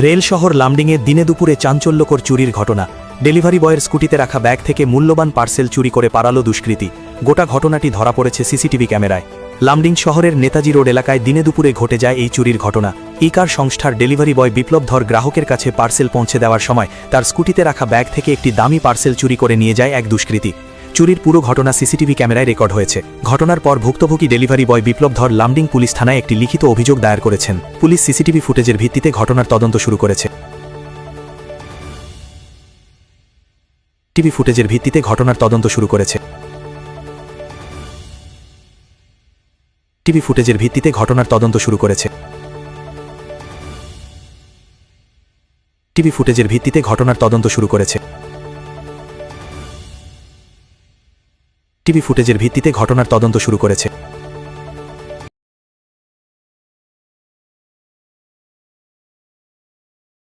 Rail শহর লামডিংয়ে দিনে দুপুরে চাঞ্চল্যকর চুরির ঘটনা। ডেলিভারি বয়ের স্কুটিতে রাখা ব্যাগ থেকে মূল্যবান পার্সেল চুরি করে পালালো দুষ্কৃতী। গোটা ঘটনাটি ধরা পড়েছে সিসিটিভি ক্যামেরায়। লামডিং শহরের নেতাজি রোড এলাকায় দিনে দুপুরে ঘটে যায় এই চুরির ঘটনা। ইকার সংস্থার ডেলিভারি বয় বিপ্লব ধর গ্রাহকের কাছে পার্সেল পৌঁছে দেওয়ার সময় তার স্কুটিতে রাখা ব্যাগ থেকে একটি দামি পার্সেল চুরি করে নিয়ে যায় এক দুষ্কৃতী। চুরির পুরো ঘটনা সিসিটিভি ক্যামেরায় রেকর্ড হয়েছে। ঘটনার পর ভুক্তভোগী ডেলিভারি বয় বিপ্লব ধর লামডিং পুলিশ থানায় একটি লিখিত অভিযোগ দায়ের করেছেন। পুলিশ সিসিটিভি ফুটেজের ভিত্তিতে ঘটনার তদন্ত শুরু করেছে। টিভি ফুটেজের ভিত্তিতে ঘটনার তদন্ত শুরু করেছে। টিভি ফুটেজের ভিত্তিতে ঘটনার তদন্ত শুরু করেছে। টিভি ফুটেজের ভিত্তিতে ঘটনার তদন্ত শুরু করেছে। টিভি ফুটেজের ভিত্তিতে ঘটনার তদন্ত শুরু করেছে।